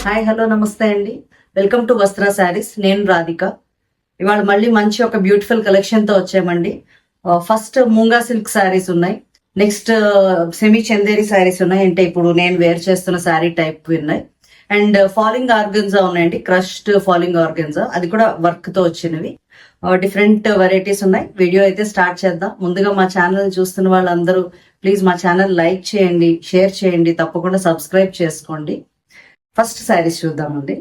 Hi hello నమస్తే అండి. Welcome to వస్త్ర శారీస్. నేను రాధిక. ఇవాళ మళ్ళీ మంచి ఒక బ్యూటిఫుల్ కలెక్షన్ తో వచ్చామండి. ఫస్ట్ మూంగా సిల్క్ శారీస్ ఉన్నాయి. నెక్స్ట్ సెమీ చందేరి శారీస్ ఉన్నాయి. అంటే ఇప్పుడు నేను వేర్ చేస్తున్న శారీ టైప్ ఉన్నాయి. అండ్ ఫాలింగ్ ఆర్గన్జా ఉన్నాయండి. క్రష్డ్ ఫాలింగ్ ఆర్గన్జా, అది కూడా వర్క్ తో వచ్చినవి. డిఫరెంట్ వెరైటీస్ ఉన్నాయి. వీడియో అయితే స్టార్ట్ చేద్దాం. ముందుగా మా ఛానల్ చూస్తున్న వాళ్ళందరూ ప్లీజ్ మా ఛానల్ లైక్ చేయండి, షేర్ చేయండి, తప్పకుండా సబ్స్క్రైబ్ చేసుకోండి. ఫస్ట్ శారీస్ చూద్దామండి.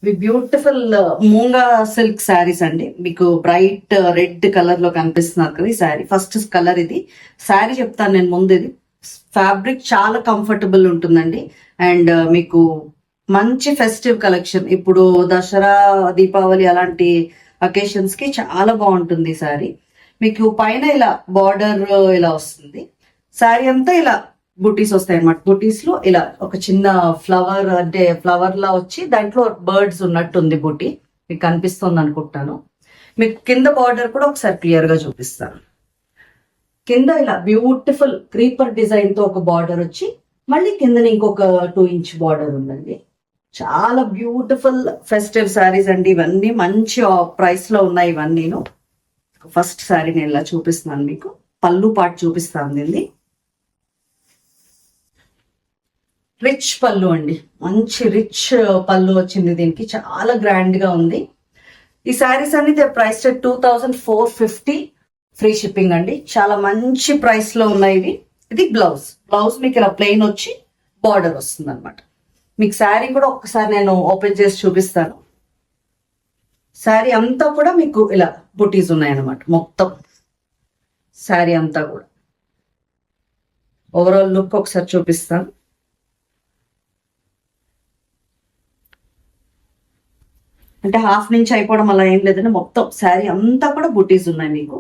ఇవి బ్యూటిఫుల్ మూంగా సిల్క్ శారీస్ అండి. మీకు బ్రైట్ రెడ్ కలర్ లో కనిపిస్తున్నారు కదా ఈ శారీ. ఫస్ట్ కలర్ ఇది. శారీ చెప్తాను నేను ముందు. ఇది ఫ్యాబ్రిక్ చాలా కంఫర్టబుల్ ఉంటుందండి. అండ్ మీకు మంచి ఫెస్టివ్ కలెక్షన్, ఇప్పుడు దసరా, దీపావళి అలాంటి అకేషన్స్ కి చాలా బాగుంటుంది ఈ శారీ. మీకు పైన ఇలా బార్డర్ ఇలా వస్తుంది. శారీ అంతా ఇలా బుటీస్ వస్తాయి అనమాట. బుటీస్ లో ఇలా ఒక చిన్న ఫ్లవర్, అంటే ఫ్లవర్ లా వచ్చి దాంట్లో బర్డ్స్ ఉన్నట్టుంది బుటీ. మీకు కనిపిస్తుంది అనుకుంటాను. మీకు కింద బార్డర్ కూడా ఒకసారి క్లియర్ గా చూపిస్తాను. కింద ఇలా బ్యూటిఫుల్ క్రీపర్ డిజైన్ తో ఒక బార్డర్ వచ్చి, మళ్ళీ కింద ఇంకొక 2 ఇంచ్ బార్డర్ ఉందండి. చాలా బ్యూటిఫుల్ ఫెస్టివ్ శారీస్ అండి. ఇవన్నీ మంచి ప్రైస్ లో ఉన్నాయి ఇవన్నీ. ఫస్ట్ శారీ నేను ఇలా చూపిస్తున్నాను మీకు. పళ్ళు పాటు చూపిస్తాను దీన్ని. రిచ్ పళ్ళు అండి. మంచి రిచ్ పళ్ళు వచ్చింది దీనికి. చాలా గ్రాండ్ గా ఉంది. ఈ శారీస్ అన్ని ప్రైస్ 2450, ఫ్రీ షిప్పింగ్ అండి. చాలా మంచి ప్రైస్ లో ఉన్నాయి ఇవి. ఇది బ్లౌజ్. బ్లౌజ్ మీకు ఇలా ప్లెయిన్ వచ్చి బార్డర్ వస్తుంది అనమాట. మీకు శారీ కూడా ఒక్కసారి నేను ఓపెన్ చేసి చూపిస్తాను. శారీ అంతా కూడా మీకు ఇలా బుటీస్ ఉన్నాయన్నమాట. మొత్తం శారీ అంతా కూడా ఓవరాల్ లుక్ ఒకసారి చూపిస్తాను. అంటే హాఫ్ నుంచి అయిపోవడం అలా ఏం లేదండి. మొత్తం శారీ అంతా కూడా బుటీస్ ఉన్నాయి మీకు.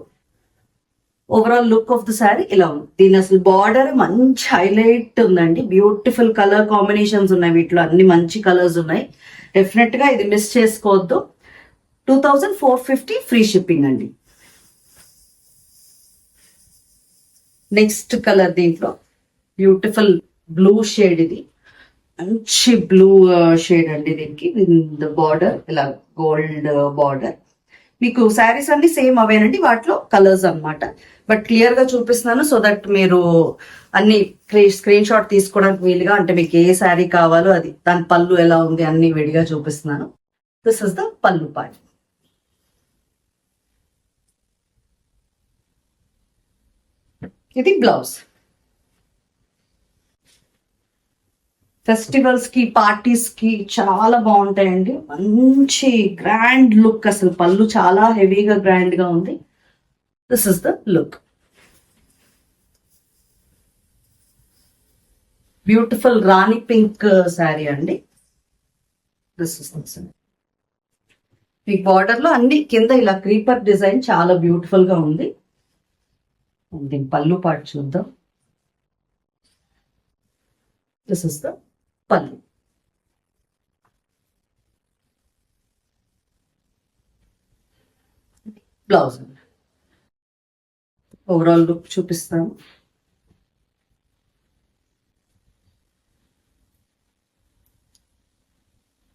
Overall look of the sari ఇలా ఉంది. దీని అసలు బార్డర్ మంచి హైలైట్ ఉందండి. బ్యూటిఫుల్ కలర్ కాంబినేషన్స్ ఉన్నాయి వీటిలో. అన్ని మంచి కలర్స్ ఉన్నాయి. డెఫినెట్ గా ఇది మిస్ చేసుకోవద్దు. 2450, ఫ్రీ షిప్పింగ్ అండి. నెక్స్ట్ కలర్ దీంట్లో బ్యూటిఫుల్ బ్లూ షేడ్. ఇది మంచి బ్లూ షేడ్ అండి. దీనికి బార్డర్ ఇలా గోల్డ్ బార్డర్. మీకు శారీస్ అన్ని సేమ్ అవేనండి, వాటిలో కలర్స్ అనమాట. బట్ క్లియర్ గా చూపిస్తున్నాను సో దట్ మీరు అన్ని స్క్రీన్ షాట్ తీసుకోవడానికి వీలుగా, అంటే మీకు ఏ శారీ కావాలో అది, దాని పళ్ళు ఎలా ఉంది అన్ని విడిగా చూపిస్తున్నాను. దిస్ ఇస్ ద పళ్ళు పార్ట్. ఇది బ్లౌజ్. ఫెస్టివల్స్ కి, పార్టీస్ కి చాలా బాగుంటాయండి. మంచి గ్రాండ్ లుక్. అసలు పళ్ళు చాలా హెవీగా గ్రాండ్ గా ఉంది. This is the look. Beautiful rani pink sari అండి. This is the sari. మీ బార్డర్ లో అన్ని కింద ఇలా క్రీపర్ డిజైన్ చాలా బ్యూటిఫుల్ గా ఉంది. దీని పళ్ళు పాటు చూద్దాం. దిస్ ఇస్ ద పళ్ళు. బ్లౌజ్. ఓవరాల్ లుక్ చూపిస్తాను.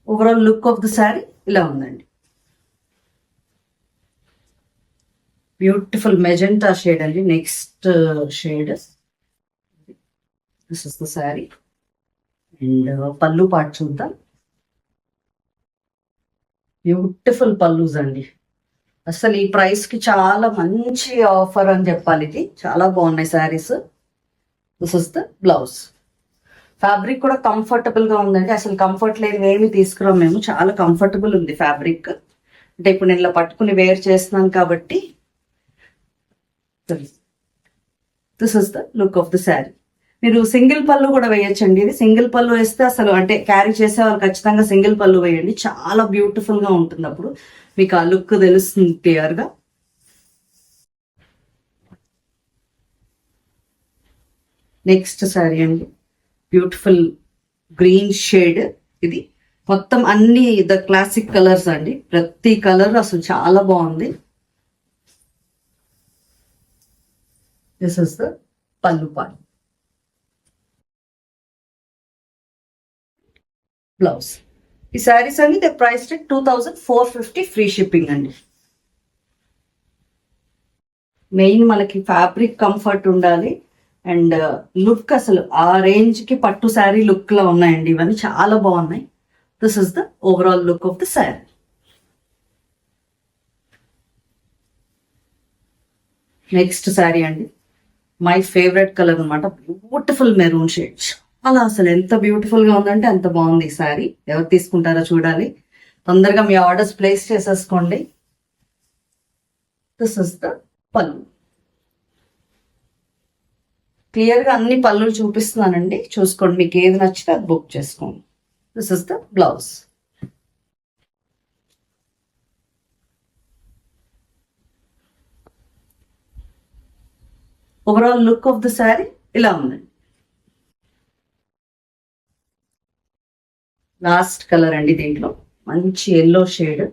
Overall look of the sari ఇలా ఉందండి. బ్యూటిఫుల్ మెజెంటా షేడ్ అండి. Next shade. This is the sari. And pallu పాటు చూద్దాం. బ్యూటిఫుల్ పళ్ళుస్ అండి. అసలు ఈ ప్రైస్ కి చాలా మంచి ఆఫర్ అని చెప్పాలి. ఇది చాలా బాగున్నాయి saris. This is the blouse. Fabric కూడా కంఫర్టబుల్ గా ఉందండి. అసలు కంఫర్ట్ లేని ఏమి తీసుకురాం మేము. చాలా కంఫర్టబుల్ ఉంది ఫ్యాబ్రిక్. అంటే ఇప్పుడు నేను ఇలా పట్టుకుని వేర్ చేస్తున్నాను కాబట్టి. This is the look of the sari. మీరు సింగిల్ పళ్ళు కూడా వేయొచ్చండి. ఇది సింగిల్ పళ్ళు వేస్తే అసలు, అంటే క్యారీ చేసే వాళ్ళు ఖచ్చితంగా సింగిల్ పళ్ళు వేయండి. చాలా బ్యూటిఫుల్ గా ఉంటుంది. అప్పుడు మీకు ఆ లుక్ తెలుస్తుంది క్లియర్ గా. నెక్స్ట్ శారీ అండి. Beautiful green shade. ఇది మొత్తం అన్ని ద క్లాసిక్ కలర్స్ అండి. ప్రతి కలర్ అసలు చాలా బాగుంది. దిస్ ఇస్ ద పళ్ళు పార్ట్. బ్లౌజ్. ఈ శారీస్ అన్ని దే ప్రైస్ 2450 ఫ్రీ షిప్పింగ్ అండి. మెయిన్ మనకి ఫ్యాబ్రిక్ కంఫర్ట్ ఉండాలి అండ్ లుక్ అసలు ఆ రేంజ్ కి పట్టు శారీ లుక్ లో ఉన్నాయండి ఇవన్నీ చాలా బాగున్నాయి. This is the overall look of the sari. Next sari అండి, మై ఫేవరెట్ కలర్ అనమాట, బ్యూటిఫుల్ మెరూన్ షేడ్. అలా అసలు ఎంత బ్యూటిఫుల్ గా ఉందంటే అంత బాగుంది ఈ శారీ. ఎవరు తీసుకుంటారో చూడాలి, తొందరగా మీ ఆర్డర్స్ ప్లేస్ చేసేసుకోండి. దిస్ ఇస్ ద పళ్ళు. క్లియర్ గా అన్ని పళ్ళులు చూపిస్తున్నానండి, చూసుకోండి, మీకు ఏది నచ్చితే అది బుక్ చేసుకోండి. This is the blouse. Overall look of the sari ఇలా ఉందండి. లాస్ట్ కలర్ అండి, దీంట్లో మంచి ఎల్లో షేడ్.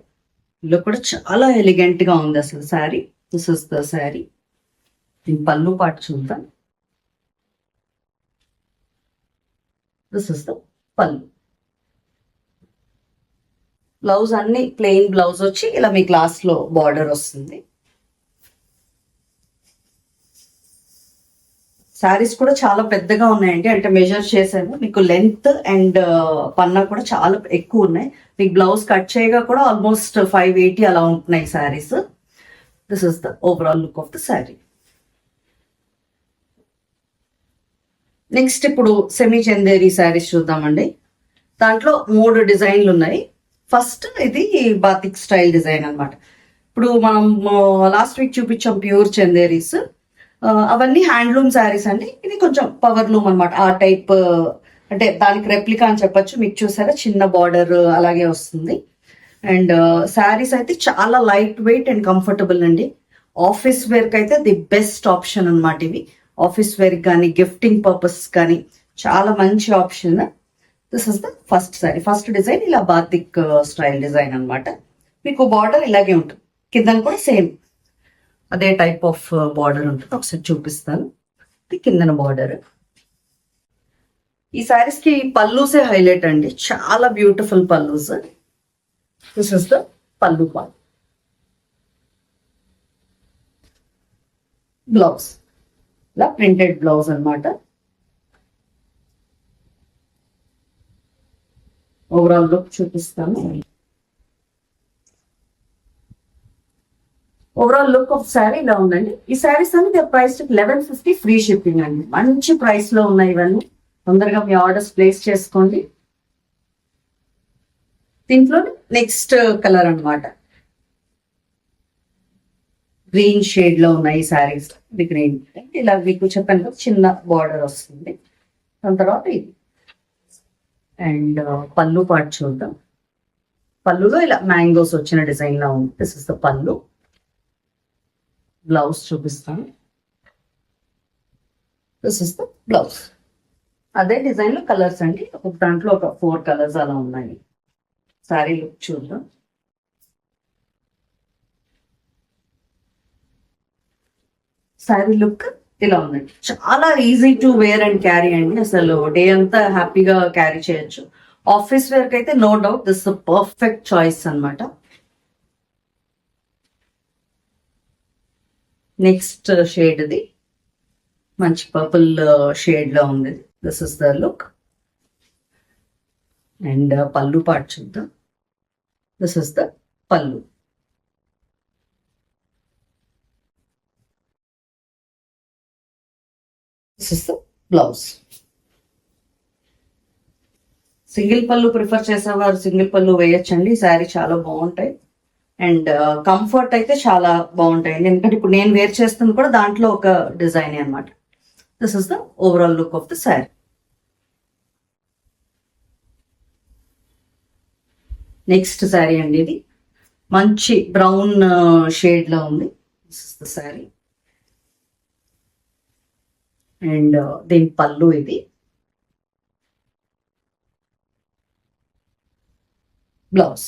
ఇల్లు కూడా చాలా ఎలిగెంట్ గా ఉంది అసలు sari. This is the sari. దీని పళ్ళు పాటు చూద్దాం. దిస్ ఇస్ ద పళ్ళు. బ్లౌజ్ అన్ని ప్లెయిన్ బ్లౌజ్ వచ్చి ఇలా మీ గ్లాస్ లో బార్డర్ వస్తుంది. శారీస్ కూడా చాలా పెద్దగా ఉన్నాయండి, అంటే మెజర్ చేసాము, మీకు లెంత్ అండ్ పన్నా కూడా చాలా ఎక్కువ ఉన్నాయి. మీకు బ్లౌజ్ కట్ చేయగా కూడా ఆల్మోస్ట్ 580 అలా ఉంటున్నాయి saris. This is the overall look of the sari. Next ఇప్పుడు సెమీ చందేరి శారీస్ చూద్దామండి. దాంట్లో 3 డిజైన్లు ఉన్నాయి. ఫస్ట్ ఇది బాతిక్ స్టైల్ డిజైన్ అనమాట. ఇప్పుడు మనం లాస్ట్ వీక్ చూపించాం ప్యూర్ చందేరీస్, అవన్నీ హ్యాండ్లూమ్ శారీస్ అండి. ఇది కొంచెం పవర్ లూమ్ అనమాట, ఆ టైప్, అంటే దానికి రెప్లికా అని చెప్పొచ్చు. మీకు చూసారా చిన్న బార్డర్ అలాగే వస్తుంది. అండ్ శారీస్ అయితే చాలా లైట్ వెయిట్ అండ్ కంఫర్టబుల్ అండి. ఆఫీస్ వేర్ కి అయితే ది బెస్ట్ ఆప్షన్ అనమాట ఇవి. ఆఫీస్ వేర్ కానీ గిఫ్టింగ్ పర్పస్ కానీ చాలా మంచి option. This is the first sari. First design ఇలా బాతిక్ స్టైల్ డిజైన్ అనమాట. మీకు బార్డర్ ఇలాగే ఉంటుంది, కింద కూడా సేమ్ అదే టైప్ ఆఫ్ బార్డర్ ఉంటుంది. ఒకసారి చూపిస్తాను. ఇది కిందన బార్డర్. ఈ శారీస్ కి పల్లూసే హైలైట్ అండి, చాలా beautiful pallus. This is the పల్లు పార్ట్. బ్లౌజ్ ఇలా ప్రింటెడ్ బ్లౌజ్ అనమాట. ఓవరాల్ లుక్ చూపిస్తాను. ఓవరాల్ లుక్ ఆఫ్ శారీ ఇలా ఉందండి. ఈ శారీస్ అన్ని ప్రైస్ 1150 ఫ్రీ షిప్పింగ్ అండి. మంచి ప్రైస్ లో ఉన్నాయి ఇవన్నీ. తొందరగా మీ ఆర్డర్స్ ప్లేస్ చేసుకోండి. దీంట్లో నెక్స్ట్ కలర్ అనమాట, గ్రీన్ షేడ్ లో ఉన్నాయి ఈ శారీస్. ఇది గ్రీన్, ఇలా మీకు చెప్పాను కదా చిన్న బార్డర్ వస్తుంది. దాని తర్వాత ఇది అండ్ పళ్ళు పాటు చూద్దాం. పళ్ళులో ఇలా మ్యాంగోస్ వచ్చిన డిజైన్ లా ఉంది. దిస్ ఇస్ ద పళ్ళు. బ్లౌజ్ చూపిస్తాను. This is the blouse. అదే డిజైన్ లో కలర్స్ అండి, ఒక దాంట్లో ఒక 4 కలర్స్ అలా ఉన్నాయి. శారీ లుక్ చూద్దాం. శారీ లుక్ ఇలా ఉందండి. చాలా easy to wear and carry అండి. అసలు డే అంతా హ్యాపీగా క్యారీ చేయొచ్చు. ఆఫీస్ వేర్ కి అయితే no doubt this perfect choice అనమాట. నెక్స్ట్ షేడ్ ఇది మంచి పర్పుల్ షేడ్ లో ఉంది. This is the look. And pallu పాటు చూద్దాం. This is the pallu. This is the blouse. Single pallu prefer చేసేవారు సింగిల్ పళ్ళు వేయొచ్చండి. ఈ శారీ చాలా బాగుంటాయి అండ్ కంఫర్ట్ అయితే చాలా బాగుంటాయండి. ఎందుకంటే ఇప్పుడు నేను వేర్ చేస్తుంది కూడా దాంట్లో ఒక డిజైన్ అనమాట. This is the overall look of the sari. Next sari అండి, ఇది మంచి బ్రౌన్ షేడ్ లో ఉంది. This is the sari. And దీని పళ్ళు ఇది. బ్లౌజ్.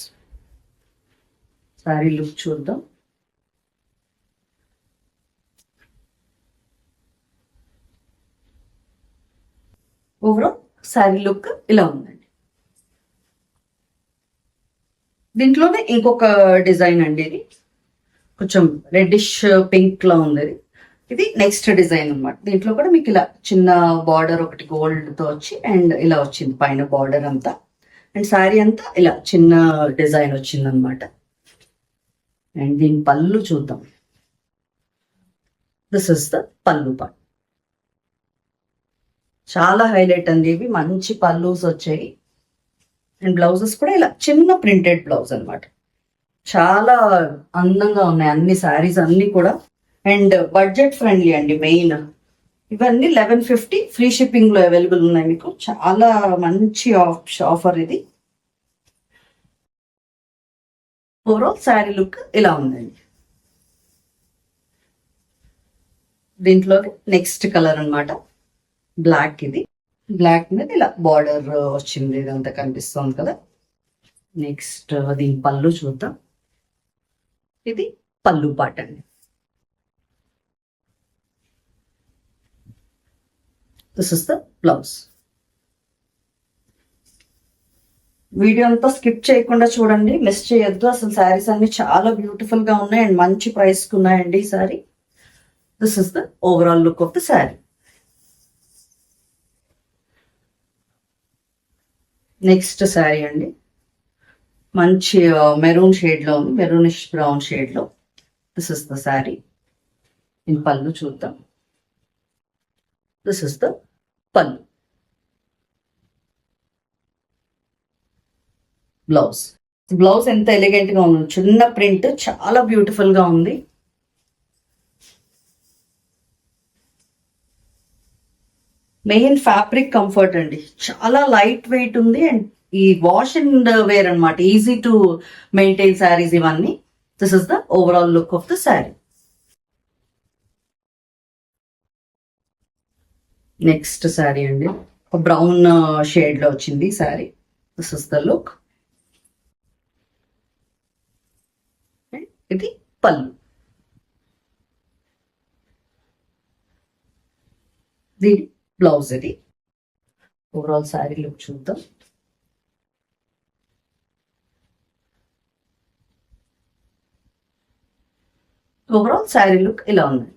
శారీ లుక్ చూద్దాం. ఓవరాల్ శారీ లుక్ ఇలా ఉందండి. దీంట్లోనే ఇంకొక డిజైన్ అండి, ఇది కొంచెం రెడ్డిష్ పింక్ లో ఉంది. ఇది నెక్స్ట్ డిజైన్ అనమాట. దీంట్లో కూడా మీకు ఇలా చిన్న బార్డర్ ఒకటి గోల్డ్ తో వచ్చి అండ్ ఇలా వచ్చింది పైన బార్డర్ అంతా, అండ్ శారీ అంతా ఇలా చిన్న డిజైన్ వచ్చింది అనమాట. అండ్ దీని పళ్ళు చూద్దాం. దిస్ ఇస్ ద పళ్ళు పార్ట్. చాలా హైలైట్ అండి, ఇవి మంచి పళ్ళుస్ వచ్చాయి. అండ్ బ్లౌజెస్ కూడా ఇలా చిన్న ప్రింటెడ్ బ్లౌజ్ అనమాట. చాలా అందంగా ఉన్నాయి అన్ని శారీస్ అన్ని కూడా. అండ్ బడ్జెట్ ఫ్రెండ్లీ అండి మెయిన్. ఇవన్నీ 1150 ఫ్రీ షిప్పింగ్ లో అవైలబుల్ ఉన్నాయి మీకు. చాలా మంచి ఆఫర్ ఇది. ఓవరాల్ శారీ లుక్ ఇలా ఉందండి. దీంట్లో నెక్స్ట్ కలర్ అనమాట బ్లాక్. ఇది బ్లాక్ మీద ఇలా బార్డర్ వచ్చింది, ఇదంతా కనిపిస్తుంది కదా. నెక్స్ట్ దీని పళ్ళు చూద్దాం. ఇది పళ్ళు పాట అండి. This is the blouse. Video అంతా స్కిప్ చేయకుండా చూడండి, మిస్ చేయొద్దు. అసలు శారీస్ అన్ని చాలా బ్యూటిఫుల్ గా ఉన్నాయి అండ్ మంచి ప్రైస్ కు ఉన్నాయండి ఈ sari. This is the overall look of the sari. Next sari అండి, మంచి మెరూన్ షేడ్ లో ఉంది, మెరూనిష్ బ్రౌన్ షేడ్ లో. This is the sari. In పళ్ళు చూద్దాం. దిస్ ఇస్ ద పళ్ళు. బ్లౌజ్. బ్లౌజ్ ఎంత ఎలిగెంట్ గా ఉంది, చిన్న ప్రింట్, చాలా బ్యూటిఫుల్ గా ఉంది. మెయిన్ ఫ్యాబ్రిక్ కంఫర్ట్ అండి, చాలా లైట్ వెయిట్ ఉంది. అండ్ ఈ వాష్ అండ్ వేర్ అనమాట, ఈజీ టు మెయింటైన్ శారీస్ ఇవన్నీ. This is the overall look of the sari. Next sari అండి, బ్రౌన్ షేడ్ లో వచ్చింది sari. This is the look. ఇది పళ్ళు. దీని బ్లౌజ్. ఇది ఓవరాల్ శారీ లుక్ చూద్దాం. ఓవరాల్ శారీ లుక్ ఇలా ఉంది.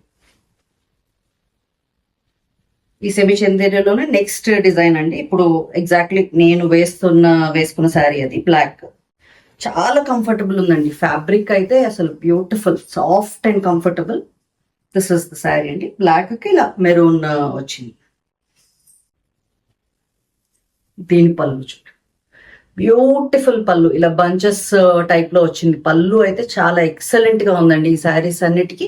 ఈ సెమీ చందేరిలోనే నెక్స్ట్ డిజైన్ అండి. ఇప్పుడు ఎగ్జాక్ట్లీ నేను వేసుకున్న శారీ అది బ్లాక్. చాలా కంఫర్టబుల్ ఉందండి, ఫ్యాబ్రిక్ అయితే అసలు beautiful, soft and comfortable. This is the sari అండి. బ్లాక్ కి ఇలా మెరూన్ వచ్చింది. దీని పళ్ళు చూడండి, బ్యూటిఫుల్ పళ్ళు, ఇలా బంచెస్ టైప్ లో వచ్చింది. పళ్ళు అయితే చాలా ఎక్సలెంట్ గా ఉందండి ఈ శారీస్ అన్నిటికీ.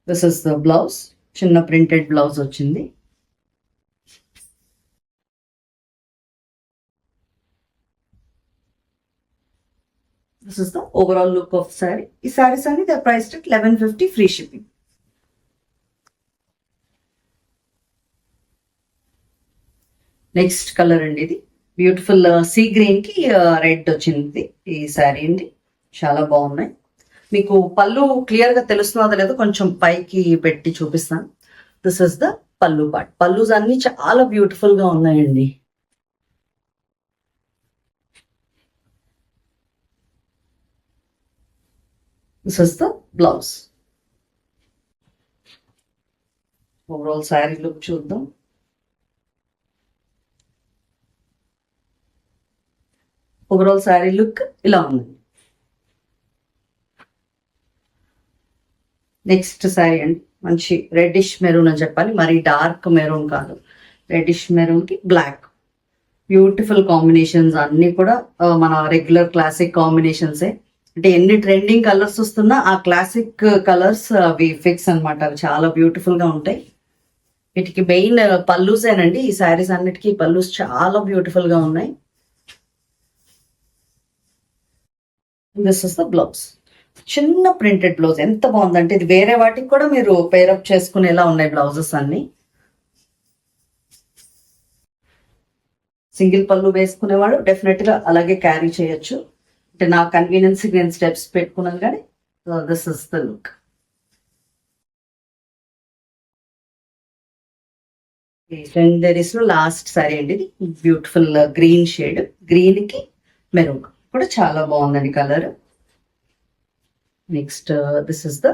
This is the blouse. చిన్న ప్రింటెడ్ బ్లౌజ్ వచ్చింది. This is the overall look of sari. ఈ శారీస్ అన్ని they priced at 1150 free shipping. Next colour అండి, ఇది బ్యూటిఫుల్ సీ గ్రీన్ కి రెడ్ వచ్చింది ఈ శారీ అండి. చాలా బాగున్నాయి. మీకు పళ్ళు క్లియర్ గా తెలుస్తుందో లేదో కొంచెం పైకి పెట్టి చూపిస్తాను. దిస్ ఇస్ ద పళ్ళు పార్ట్. పళ్ళుస్ అన్ని చాలా బ్యూటిఫుల్ గా ఉన్నాయండి. This is the blouse. Overall sari look చూద్దాం. ఓవరాల్ శారీ లుక్ ఇలా ఉంది. నెక్స్ట్ శారీ అండి, మంచి రెడ్డిష్ మెరూన్ అని చెప్పాలి, మరి డార్క్ మెరూన్ కాదు, రెడ్డిష్ మెరూన్ కి బ్లాక్. బ్యూటిఫుల్ కాంబినేషన్స్ అన్ని కూడా మన రెగ్యులర్ క్లాసిక్ కాంబినేషన్సే. అంటే ఎన్ని ట్రెండింగ్ కలర్స్ వస్తున్నా ఆ క్లాసిక్ కలర్స్ అవి ఫిక్స్ అనమాట. అవి చాలా బ్యూటిఫుల్ గా ఉంటాయి. వీటికి మెయిన్ పల్లూసేనండి. ఈ శారీస్ అన్నిటికీ పల్లూస్ చాలా బ్యూటిఫుల్ గా ఉన్నాయి. This is the blouse. చిన్న ప్రింటెడ్ బ్లౌజ్, ఎంత బాగుందంటే ఇది వేరే వాటికి కూడా మీరు పేరప్ చేసుకునేలా ఉన్నాయి బ్లౌజెస్ అన్ని. సింగిల్ పళ్ళు వేసుకునేవాడు డెఫినెట్ గా అలాగే క్యారీ చేయొచ్చు. అంటే నా కన్వీనియన్స్ నేను స్టెప్స్ పెట్టుకున్నాను కానీ this is the look. Legendaries లో లాస్ట్ సారీ అండి ఇది. బ్యూటిఫుల్ గ్రీన్ షేడ్, గ్రీన్ కి మెరూన్ కూడా చాలా బాగుందండి colour. Next this is the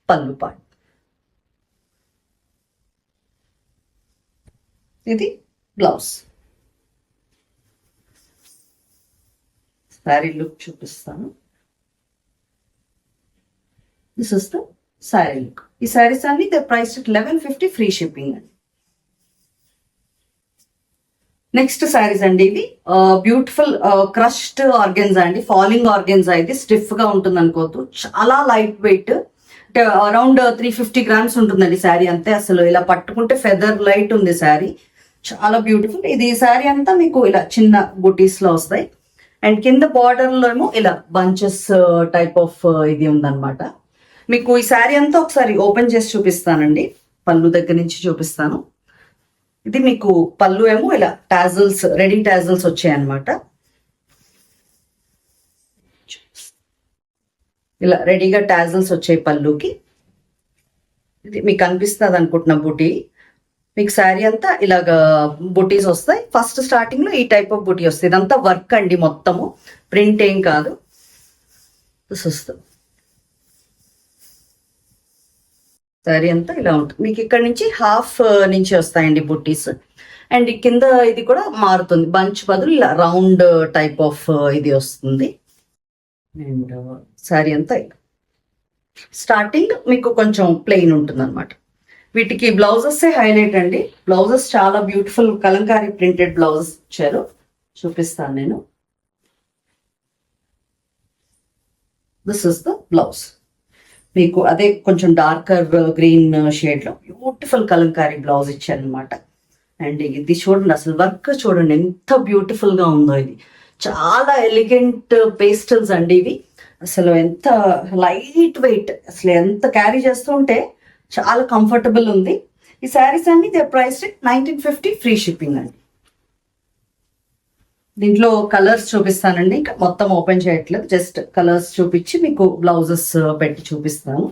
పల్లు పార్ట్. ఇది బ్లౌజ్. శారీ లుక్ చూపిస్తాను. This is the sari look. ఈ శారీస్ అన్ని ద ప్రైస్ 1150 ఫ్రీ షిప్పింగ్ అండి. నెక్స్ట్ శారీస్ అండి ఇవి బ్యూటిఫుల్ క్రష్డ్ ఆర్గెన్జా అండి. ఫాలింగ్ ఆర్గెన్జా ఇది స్టిఫ్ గా ఉంటుంది అనుకోవద్దు, చాలా లైట్ వెయిట్. అంటే అరౌండ్ 350 గ్రామ్స్ ఉంటుందండి శారీ అంతే. అసలు ఇలా పట్టుకుంటే ఫెదర్ లైట్ ఉంది శారీ, చాలా బ్యూటిఫుల్. ఇది శారీ అంతా మీకు ఇలా చిన్న బుటీస్ లో వస్తాయి. అండ్ కింద బార్డర్ లో ఏమో ఇలా బంచెస్ టైప్ ఆఫ్ ఇది ఉందన్నమాట. మీకు ఈ శారీ అంతా ఒకసారి ఓపెన్ చేసి చూపిస్తానండి, పళ్ళు దగ్గర నుంచి చూపిస్తాను. ఇది మీకు పళ్ళు ఏమో ఇలా టాజల్స్, రెడీ టాజల్స్ వచ్చాయన్నమాట. ఇలా రెడీగా టాజల్స్ వచ్చాయి పళ్ళుకి. ఇది మీకు అనిపిస్తుంది అనుకుంటున్నా బుటీ. మీకు శారీ అంతా ఇలాగా బుటీస్ వస్తాయి. ఫస్ట్ స్టార్టింగ్ లో ఈ టైప్ ఆఫ్ బుటీ వస్తుంది. ఇదంతా వర్క్ అండి, మొత్తము ప్రింట్ ఏం కాదు. వస్తుంది శారీ అంతా ఇలా ఉంటుంది. మీకు ఇక్కడ నుంచి హాఫ్ నుంచి వస్తాయండి బుట్టీస్. అండ్ కింద ఇది కూడా మారుతుంది, బంచ్ బదులు ఇలా రౌండ్ టైప్ ఆఫ్ ఇది వస్తుంది. అండ్ శారీ అంతా స్టార్టింగ్ మీకు కొంచెం ప్లెయిన్ ఉంటుంది అనమాట. వీటికి బ్లౌజెస్ హైలైట్ అండి. బ్లౌజెస్ చాలా బ్యూటిఫుల్ కలంకారీ ప్రింటెడ్ బ్లౌజెస్ ఇచ్చారు, చూపిస్తాను నేను. This is the blouse. మీకు అదే కొంచెం డార్కర్ గ్రీన్ షేడ్ లో బ్యూటిఫుల్ కలంకారీ బ్లౌజ్ ఇచ్చారు అనమాట. అండ్ ఇది చూడండి, అసలు వర్క్ చూడండి ఎంత బ్యూటిఫుల్ గా ఉందో. ఇది చాలా ఎలిగెంట్ పేస్టల్స్ అండి ఇవి. అసలు ఎంత లైట్ వెయిట్, అసలు ఎంత క్యారీ చేస్తుంటే చాలా కంఫర్టబుల్ ఉంది. ఈ శారీస్ అన్ని దే ప్రైస్ 1950 ఫ్రీ షిప్పింగ్ అండి. దీంట్లో కలర్స్ చూపిస్తానండి, ఇంకా మొత్తం ఓపెన్ చేయట్లేదు, జస్ట్ కలర్స్ చూపించి మీకు బ్లౌజెస్ పెట్టి చూపిస్తాను.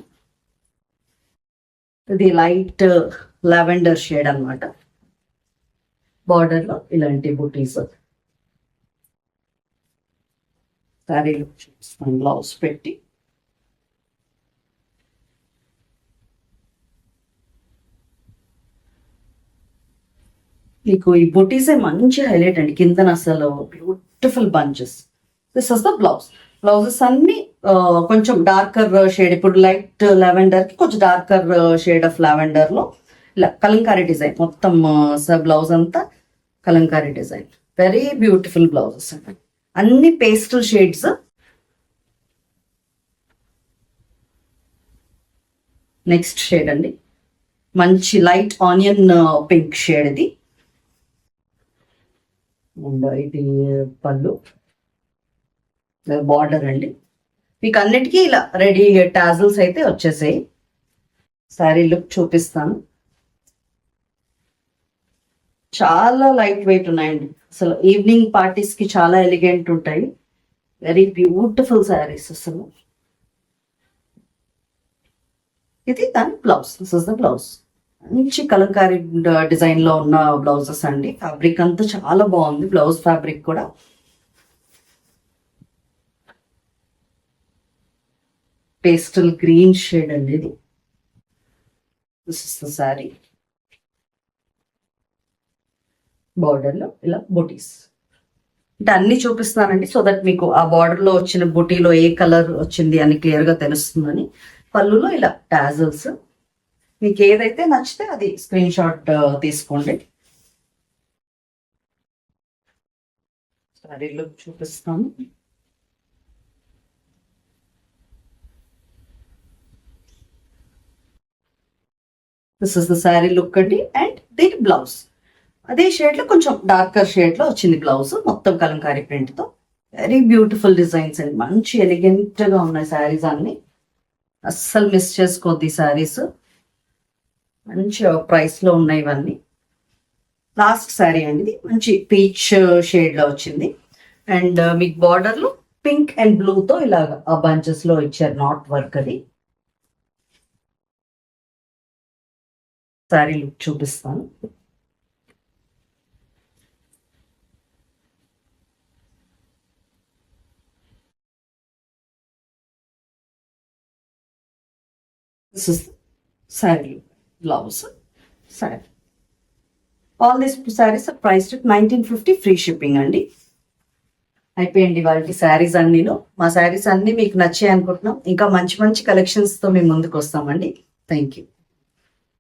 ఇది లైట్ లావెండర్ షేడ్ అనమాట. బార్డర్ లో ఇలాంటి బుటీస్. శారీ లుక్ చూపిస్తాను బ్లౌజ్ పెట్టి. మీకు ఈ బుటీసే మంచి హైలైట్ అండి. కిందన అసలు beautiful bunches. This is the blouse. Blouses అన్ని కొంచెం డార్కర్ షేడ్, ఇప్పుడు లైట్ లావెండర్ కి కొంచెం డార్కర్ షేడ్ ఆఫ్ లావెండర్ లో ఇలా కలంకారీ డిజైన్ మొత్తం. బ్లౌజ్ అంతా Kalamkari design, very beautiful blouses అండి. అన్ని పేస్టల్ షేడ్స్. నెక్స్ట్ షేడ్ అండి, మంచి లైట్ ఆనియన్ పింక్ షేడ్ ఇది. అండ్ ఇది పళ్ళు, బార్డర్ అండి. మీకు అన్నిటికీ ఇలా రెడీ టాజల్స్ అయితే వచ్చేసాయి. శారీ లుక్ చూపిస్తాను. చాలా లైట్ వెయిట్ ఉన్నాయండి. అసలు ఈవినింగ్ పార్టీస్ కి చాలా ఎలిగెంట్ ఉంటాయి. వెరీ బ్యూటిఫుల్ శారీస్ అసలు. ఇది దాని blouse. This is the blouse. మంచి కలంకారీ డిజైన్ లో ఉన్న బ్లౌజెస్ అండి. ఫ్యాబ్రిక్ అంతా చాలా బాగుంది, బ్లౌజ్ ఫ్యాబ్రిక్ కూడా. పేస్టల్ గ్రీన్ షేడ్ అండి ఇది. This is the sari. Border లో ఇలా బుటీస్. అంటే అన్ని చూపిస్తున్నానండి, సో దట్ మీకు ఆ బార్డర్ లో వచ్చిన బుటీలో ఏ కలర్ వచ్చింది అని క్లియర్ గా తెలుస్తుందని. పళ్ళులో ఇలా టాజల్స్. మీకు ఏదైతే నచ్చితే అది స్క్రీన్ షాట్ తీసుకోండి. శారీ లుక్ చూపిస్తాను. This is the sari look అండి. అండ్ దీని బ్లౌజ్ అదే షేడ్ లో కొంచెం డార్కర్ షేడ్ లో వచ్చింది బ్లౌజ్, మొత్తం కలంకారీ ప్రింట్ తో. వెరీ బ్యూటిఫుల్ డిజైన్స్ అండి, మంచి ఎలిగెంట్ గా ఉన్నాయి శారీస్ అన్ని. అస్సలు మిస్ చేసుకోవద్దు ఈ శారీస్, మంచి ప్రైస్ లో ఉన్నాయి ఇవన్నీ. లాస్ట్ శారీ అండి ఇది, మంచి పీచ్ షేడ్ లో వచ్చింది. అండ్ మీకు బార్డర్ లో పింక్ అండ్ బ్లూ తో ఇలాగా ఆ బంచెస్ లో ఇచ్చారు, నాట్ వర్క్ అది. శారీ లుక్ చూపిస్తాను. This is sari blouse sari. All these saris are priced 1950 free shipping అండి. అయిపోయింది వాళ్ళకి శారీస్ అన్నీను. మా శారీస్ అన్నీ మీకు నచ్చాయి అనుకుంటున్నాం. ఇంకా మంచి మంచి కలెక్షన్స్తో మేము ముందుకు వస్తామండి. Thank you.